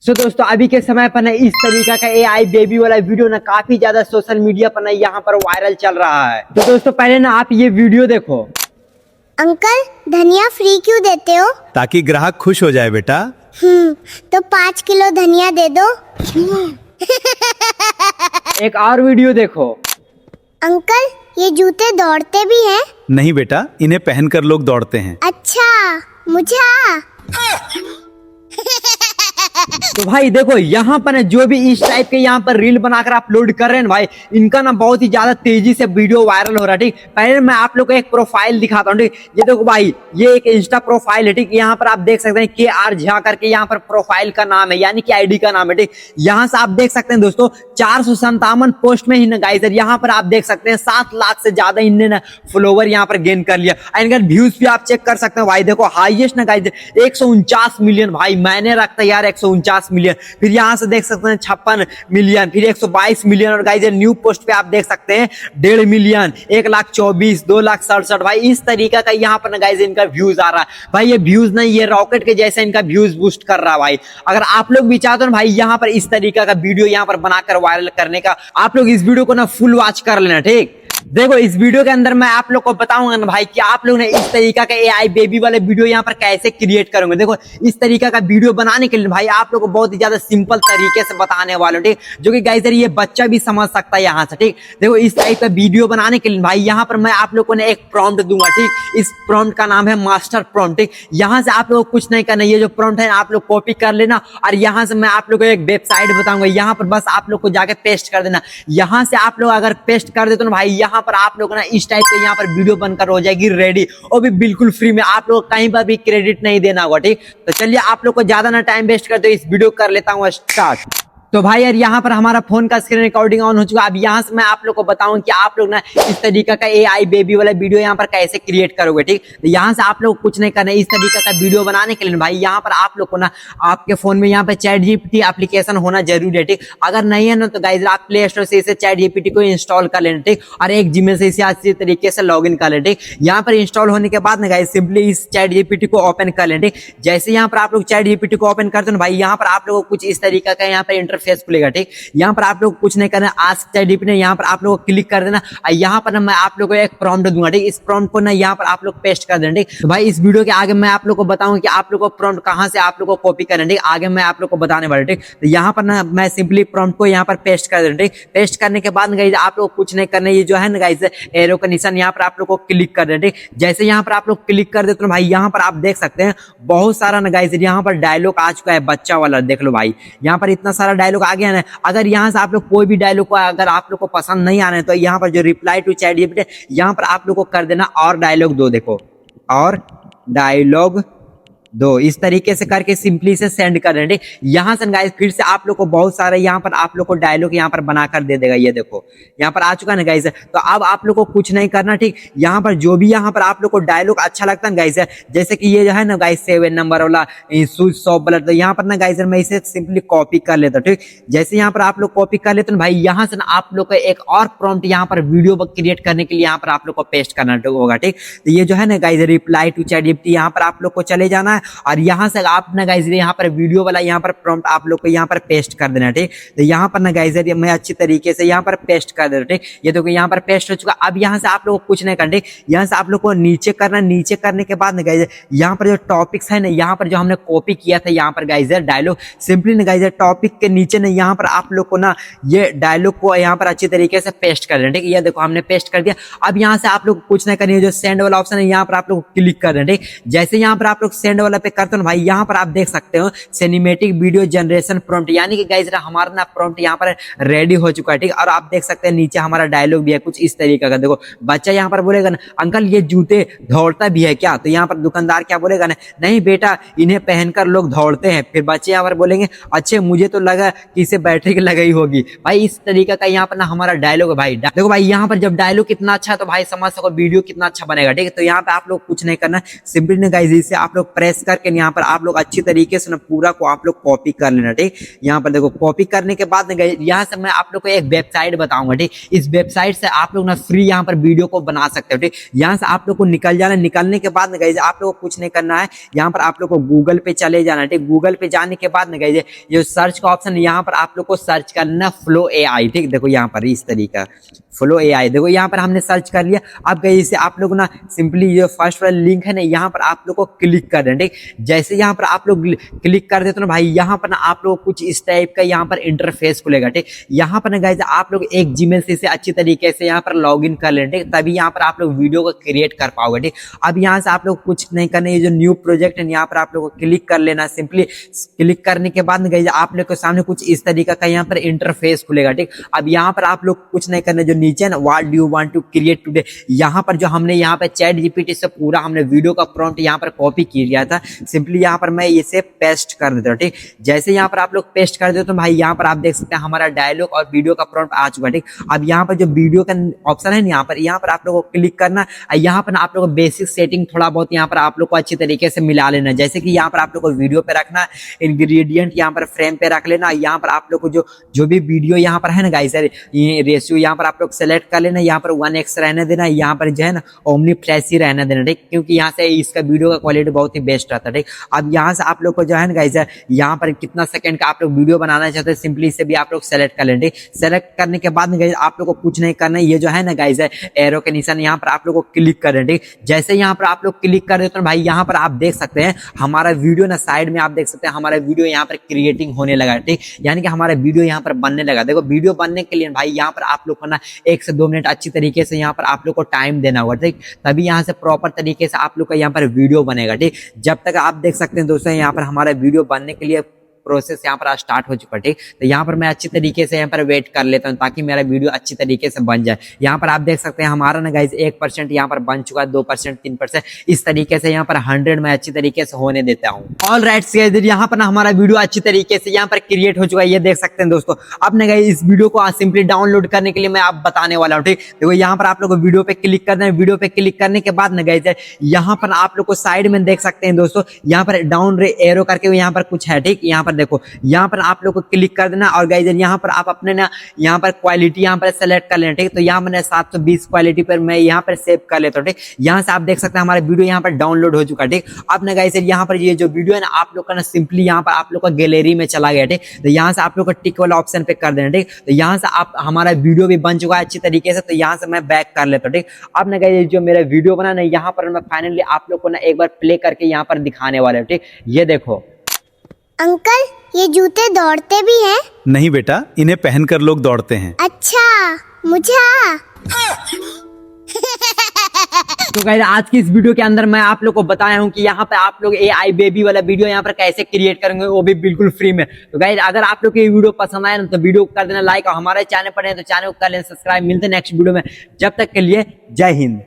दोस्तों अभी के समय पर ना इस तरीका का एआई बेबी वाला वीडियो ना काफी ज्यादा सोशल मीडिया पर ना यहाँ पर वायरल चल रहा है। तो दोस्तों पहले ना आप ये वीडियो देखो। अंकल धनिया फ्री क्यों देते हो? ताकि ग्राहक खुश हो जाए बेटा। तो 5 किलो धनिया दे दो। एक और वीडियो देखो। अंकल ये जूते दौड़ते भी हैं? नहीं बेटा, इन्हें पहनकर लोग दौड़ते हैं। अच्छा मुझे तो भाई देखो यहाँ पर जो भी इस टाइप के यहाँ पर रील बनाकर अपलोड कर रहे हैं भाई, इनका ना बहुत ही ज्यादा तेजी से वीडियो वायरल हो रहा है। ठीक, पहले मैं आप लोग को एक प्रोफाइल दिखाता हूँ। ठीक, ये देखो भाई, ये एक इंस्टा प्रोफाइल है। ठीक, यहाँ पर आप देख सकते हैं KR झा करके यहाँ पर प्रोफाइल का नाम है, यानी कि आईडी का नाम है। ठीक, यहाँ से आप देख सकते हैं दोस्तों 457 पोस्ट में ही ना गाइस यहाँ पर आप देख सकते हैं 7 लाख से ज्यादा इनने ना फॉलोवर यहाँ पर गेन कर लिया। इनका व्यूज भी आप चेक कर सकते हैं भाई। देखो हाईएस्ट ना गाइस 149 मिलियन भाई, मैंने रखता यार 149 मिलियन। फिर यहाँ से देख सकते हैं 56 मिलियन, फिर 122 मिलियन। और गाइस न्यू पोस्ट पे आप देख सकते हैं 1.5 मिलियन, 1,24,000, 2,67,000 भाई। इस तरीका का यहाँ पर ना गाइस इनका व्यूज आ रहा है भाई। ये व्यूज नहीं, ये रॉकेट के जैसे इनका व्यूज बूस्ट कर रहा है भाई। अगर आप लोग भी चाहते हो ना भाई यहाँ पर इस तरीका का वीडियो यहाँ पर बनाकर वायरल करने का, आप लोग इस वीडियो को ना फुल वॉच कर लेना। ठीक, देखो इस वीडियो के अंदर मैं आप लोग को बताऊंगा ना भाई कि आप लोग ने इस तरीका का एआई बेबी वाले वीडियो यहाँ पर कैसे क्रिएट करोगे। देखो इस तरीका का वीडियो बनाने के लिए भाई आप लोग को बहुत ही ज्यादा सिंपल तरीके से बताने वाले हूं। ठीक, जो कि गाइस ये बच्चा भी समझ सकता है यहाँ से। ठीक, देखो इस टाइप का वीडियो बनाने के लिए भाई यहाँ पर मैं आप लोग को ने एक प्रॉम्प्ट दूंगा। ठीक, इस प्रॉम्प्ट का नाम है मास्टर प्रॉम्प्ट। ठीक, यहाँ से आप लोग कुछ नहीं करना, ये जो प्रॉम्प्ट है आप लोग कॉपी कर लेना और यहाँ से मैं आप लोग को एक वेबसाइट बताऊंगा, यहाँ पर बस आप लोग को जाके पेस्ट कर देना। यहाँ से आप लोग अगर पेस्ट कर देते हो ना भाई, यहाँ पर आप लोग ना इस टाइप के यहाँ पर वीडियो बनकर हो जाएगी रेडी, और भी बिल्कुल फ्री में। आप लोग कहीं पर भी क्रेडिट नहीं देना होगा। ठीक, तो चलिए आप लोग को ज्यादा ना टाइम वेस्ट करते इस वीडियो कर लेता हूँ स्टार्ट। तो भाई यार यहाँ पर हमारा फोन का स्क्रीन रिकॉर्डिंग ऑन हो चुका है। अब यहाँ से मैं आप लोग को बताऊं कि आप लोग ना इस तरीका का एआई बेबी वाला वीडियो यहाँ पर कैसे क्रिएट करोगे। ठीक, तो यहाँ से आप लोग कुछ नहीं करना है। इस तरीका का वीडियो बनाने के लिए भाई यहाँ पर आप लोग को ना आपके फोन में यहाँ पर ChatGPT एप्लीकेशन होना जरूरी है। ठीक, अगर नहीं है ना तो गाइस आप प्ले स्टोर से इसे ChatGPT को इंस्टॉल कर लेना। ठीक, और एक जीमेल से इसे अच्छी तरीके से लॉग इन कर लेना। ठीक, यहाँ पर इंस्टॉल होने के बाद ना गाइस सिंपली इस ChatGPT को ओपन कर लेना। ठीक, जैसे यहाँ पर आप लोग ChatGPT को ओपन करते हो भाई, यहाँ पर आप लोगों को कुछ इस तरीका का यहाँ पर इंटरफेस खुलेगा। ठीक, यहाँ पर आप लोग कुछ नहीं करना, आस्क ChatGPT ने यहाँ पर आप लोगों को क्लिक कर देना और यहाँ पर ना मैं आप लोगों को एक प्रॉम्प्ट दूंगा। ठीक, इस प्रॉम्प्ट को ना यहाँ पर आप लोग पेस्ट कर देना। ठीक, तो भाई इस वीडियो के आगे मैं आप लोग को बताऊंगा कि आप लोग को प्रॉम्प्ट कहाँ से आप लोग को कॉपी करना है। ठीक, आगे मैं आप लोग को बताने वाला। ठीक, तो यहाँ पर ना मैं सिंपली प्रॉम्प्ट को यहाँ पर पेस्ट कर देना। ठीक, पेस्ट करने के बाद गाइस आप लोग कुछ नहीं करना, ये जो है ना गाइस एरो का निशान यहाँ पर आप लोग को क्लिक कर देना। ठीक, जैसे यहाँ पर आप लोग क्लिक कर देते हो भाई, यहाँ पर आप देख सकते हैं बहुत सारा ना गाइस यहाँ पर डायलॉग आ चुका है बच्चा वाला। देख लो भाई, यहाँ पर इतना सारा डायलॉग आ गया ना। अगर यहाँ से आप लोग कोई भी डायलॉग को अगर आप लोग को पसंद नहीं आ रहा है तो यहाँ पर जो रिप्लाई टू ChatGPT यहाँ पर आप लोग को कर देना और डायलॉग दो। देखो और डायलॉग दो, इस तरीके से करके सिंपली से सेंड कर देंगे। यहाँ से गाइस फिर से आप लोग को बहुत सारे यहाँ पर आप लोग को डायलॉग यहाँ पर बनाकर दे देगा। ये देखो यहाँ पर आ चुका है ना गाइस। तो अब आप लोग को कुछ नहीं करना। ठीक, यहाँ पर जो भी यहाँ पर आप लोग को डायलॉग अच्छा लगता है गाइस, जैसे कि ये जो है ना गाइस 7 नंबर वाला शॉप ब्लड, तो यहाँ पर ना गाइस मैं इसे सिंपली कॉपी कर लेता हूँ। ठीक, जैसे यहाँ पर आप लोग कॉपी कर लेते हैं भाई, यहाँ से ना आप लोग को एक और प्रॉम्प्ट यहाँ पर वीडियो क्रिएट करने के लिए यहाँ पर आप लोग को पेस्ट करना होगा। ठीक, तो ये जो है ना गाइस रिप्लाई टू ChatGPT, यहाँ पर आप लोग को चले जाना है और यहाँ से आप ना गाइस यहाँ पर वीडियो वाला यहाँ पर प्रॉम्प्ट आप लोग को यहाँ पर पेस्ट कर देना। ठीक, तो यहाँ पर ना गाइस मैं अच्छी तरीके से यहाँ पर पेस्ट कर देना। ठीक, ये देखो यहाँ पर पेस्ट हो चुका। अब यहाँ से आप लोग को कुछ नहीं करना। यहाँ से आप लोग को नीचे करना, नीचे करने के बाद ना गाइस यहाँ पर जो टॉपिक्स है ना, यहाँ पर जो हमने कॉपी किया था यहाँ पर गाइस डायलॉग, सिंपली ना गाइस टॉपिक के नीचे ना यहाँ पर आप लोग को ना ये डायलॉग को यहाँ पर अच्छी तरीके से पेस्ट कर देना। ठीक, ये देखो हमने पेस्ट कर दिया। अब यहाँ से आप लोग कुछ नहीं करना, जो सेंड वाला ऑप्शन है यहाँ पर आप लोग क्लिक कर देना। ठीक, जैसे यहाँ पर आप लोग सेंड वाला पे करते हो भाई, यहाँ पर आप देख सकते हो सिनेमैटिक वीडियो जनरेशन प्रॉम्प्ट, यानी कि गाइस हमारा ना प्रॉम्प्ट यहाँ पर रेडी हो चुका है। ठीक, और आप देख सकते हैं नीचे हमारा डायलॉग भी है कुछ इस तरीके का। देखो बच्चा यहाँ पर बोलेगा ना, अंकल ये जूते दौड़ता भी है क्या? तो यहाँ पर दुकानदार क्या बोलेगा ना, नहीं बेटा इन्हें पहनकर लोग दौड़ते हैं। फिर बच्चे यहाँ पर बोलेंगे अच्छे मुझे तो लगा कि इसे बैटरी लगाई होगी। भाई इस तरीके का यहाँ पर ना हमारा डायलॉग है भाई। देखो भाई यहाँ पर जब डायलॉग कितना अच्छा है तो भाई समझ सको वीडियो कितना अच्छा बनेगा। ठीक है, तो यहाँ पे आप लोग कुछ नहीं करना, सिंपली ना गाइस इसे आप लोग प्रेस करके यहाँ पर आप लोग अच्छी तरीके से ना पूरा को आप लोग कॉपी कर लेना, ठीक। यहाँ पर देखो कॉपी करने के बाद यहाँ से मैं आप लोग को एक वेबसाइट बताऊंगा, ठीक। इस वेबसाइट से आप लोग ना फ्री यहाँ पर वीडियो को बना सकते हो, ठीक। यहाँ से आप लोग को निकल जाना, निकलने के बाद गाइस आप लोग को कुछ नहीं करना है, यहाँ पर आप लोग को गूगल पे चले जाना, ठीक। गूगल पे जाने के बाद गाइस ये सर्च का ऑप्शन यहाँ पर आप लोग को सर्च करना फ्लो एआई, ठीक। देखो यहाँ पर इस तरीका फ्लो एआई, देखो यहाँ पर हमने सर्च कर लिया। अब गाइस आप लोग ना सिंपली ये फर्स्ट वाला लिंक है ना, यहाँ पर आप लोग को क्लिक कर देना, ठीक। जैसे यहाँ पर आप लोग क्लिक कर देते हो ना भाई, यहाँ पर ना आप लोग कुछ इस टाइप का यहाँ पर इंटरफेस खुलेगा, ठीक। यहाँ पर ना गाइस आप लोग एक जीमेल से इसे अच्छी तरीके से यहाँ पर लॉगिन कर लेना, ठीक। तभी यहाँ पर आप लोग वीडियो को क्रिएट कर पाओगे, ठीक। अब यहाँ से आप लोग कुछ नहीं करना, ये जो न्यू प्रोजेक्ट है यहाँ पर आप लोग को क्लिक कर लेना। सिंपली क्लिक करने के बाद गाइस आप लोग के सामने कुछ इस तरीका का यहाँ पर इंटरफेस खुलेगा, ठीक। अब यहाँ पर आप लोग कुछ नहीं करना, जो नीचे ना what do you want to create today, यहाँ पर जो हमने यहाँ पे चैट जीपीटी से पूरा हमने वीडियो का प्रॉम्प्ट यहाँ पर कॉपी किया था, सिंपली यहाँ पर मैं इसे पेस्ट कर देता हूँ, ठीक। जैसे यहाँ पर आप लोग पेस्ट कर देते हो भाई, यहाँ पर आप देख सकते हैं हमारा डायलॉग और वीडियो का प्रॉम्प्ट आ चुका है, ठीक। अब यहाँ पर जो वीडियो का ऑप्शन है यहाँ पर आप लोगों को क्लिक करना, यहाँ पर आप लोगों को बेसिक सेटिंग थोड़ा बहुत यहाँ पर आप लोग को अच्छी तरीके से मिला लेना। जैसे कि यहाँ पर आप लोग को वीडियो पे रखना, इंग्रेडिएंट यहाँ पर फ्रेम पे रख लेना। यहाँ पर आप लोग को जो भी वीडियो यहाँ पर है ना गाइस, ये रेशियो यहाँ पर आप लोग सेलेक्ट कर लेना, यहाँ पर 1x रहने देना, यहाँ पर जो है ना ओमनी फ्लैश ही रहने देना, ठीक। क्योंकि यहाँ से इसका वीडियो का क्वालिटी बहुत ही बेस्ट रहता है, ठीक। अब यहाँ से आप लोग को जो है ना गाइस, यहाँ पर कितना सेकंड का आप लोग वीडियो बनाना चाहते हैं, सिंपली इसे भी आप लोग सेलेक्ट कर लेना, ठीक। सेलेक्ट करने के बाद गाइस आप लोग को कुछ नहीं करना है, ये जो है ना गाइस एरो के निशान यहाँ पर आप लोग को क्लिक कर लेना, ठीक। जैसे यहाँ पर आप लोग क्लिक कर देते हैं भाई, यहाँ पर आप देख सकते हैं हमारा वीडियो ना साइड में आप देख सकते हैं हमारा वीडियो यहाँ पर क्रिएटिंग होने लगा, ठीक। यानी कि हमारा वीडियो यहाँ पर बनने लगा। देखो वीडियो बनने के लिए भाई यहाँ पर आप लोग को ना 1 से 2 मिनट अच्छी तरीके से यहाँ पर आप लोग को टाइम देना होगा, ठीक। तभी यहाँ से प्रॉपर तरीके से आप लोग का यहाँ पर वीडियो बनेगा, ठीक। जब तक आप देख सकते हैं दोस्तों यहाँ पर हमारा वीडियो बनने के लिए प्रोसेस यहाँ पर स्टार्ट हो चुका है, ठीक। तो यहाँ पर मैं अच्छी तरीके से यहाँ पर वेट कर लेता हूँ ताकि मेरा वीडियो अच्छी तरीके से बन जाए। यहाँ पर आप देख सकते हैं हमारा ना गाइस 1% यहाँ पर बन चुका है, 2%, 3%, इस तरीके से यहाँ पर 100 में अच्छी तरीके से होने देता हूँ। ऑल राइट गाइस, यहाँ पर ना हमारा वीडियो अच्छी तरीके से यहाँ पर क्रिएट हो चुका है, ये देख सकते हैं दोस्तों। अब ना गाइस इस वीडियो को सिंपली डाउनलोड करने के लिए मैं आप बताने वाला हूँ, ठीक। देखो यहाँ पर आप लोग को वीडियो पे क्लिक करना है, वीडियो पे क्लिक करने के बाद ना गाइस यहाँ पर आप लोग को साइड में देख सकते हैं दोस्तों, यहाँ पर डाउन एरो करके यहाँ पर कुछ है, ठीक। यहाँ पर देखो, यहाँ पर आप लोग को क्लिक कर देना और गाइस यहाँ पर आप अपने ना यहाँ पर क्वालिटी यहाँ पर सेलेक्ट कर लेना, ठीक। तो यहाँ मैंने 720 क्वालिटी पर मैं यहाँ पर सेव कर लेता हूँ, ठीक। यहाँ से आप देख सकते हैं हमारा वीडियो यहाँ पर डाउनलोड हो चुका है, ठीक। अब ना गाइस यहाँ पर ये जो वीडियो है ना आप लोग का ना सिंपली यहाँ पर आप लोग का गैलरी में चला गया, ठीक। तो यहाँ से आप लोग को टिक वाला ऑप्शन पे कर देना, ठीक। तो यहाँ से आप हमारा वीडियो भी बन चुका है अच्छी तरीके से, तो यहाँ से मैं बैक कर लेता हूँ, ठीक। अब ना गाइस जो मेरा वीडियो बना ना यहाँ पर मैं फाइनली आप लोग को ना एक बार प्ले करके यहाँ पर दिखाने वाला हूँ, ठीक। ये देखो अंकल, ये जूते दौड़ते भी हैं? नहीं बेटा, इन्हें पहनकर लोग दौड़ते हैं। अच्छा, मुझे तो गाइस आज की इस वीडियो के अंदर मैं आप लोग को बताया हूं कि यहाँ पे आप लोग AI बेबी वाला वीडियो यहाँ पर कैसे क्रिएट करेंगे, वो भी बिल्कुल फ्री में। तो गाइस अगर आप लोग को ये वीडियो पसंद आया ना तो वीडियो को कर देना लाइक, और हमारे चैनल पर है तो चैनल को कर लेना सब्सक्राइब। मिलते हैं नेक्स्ट वीडियो में, जब तक के लिए जय हिंद।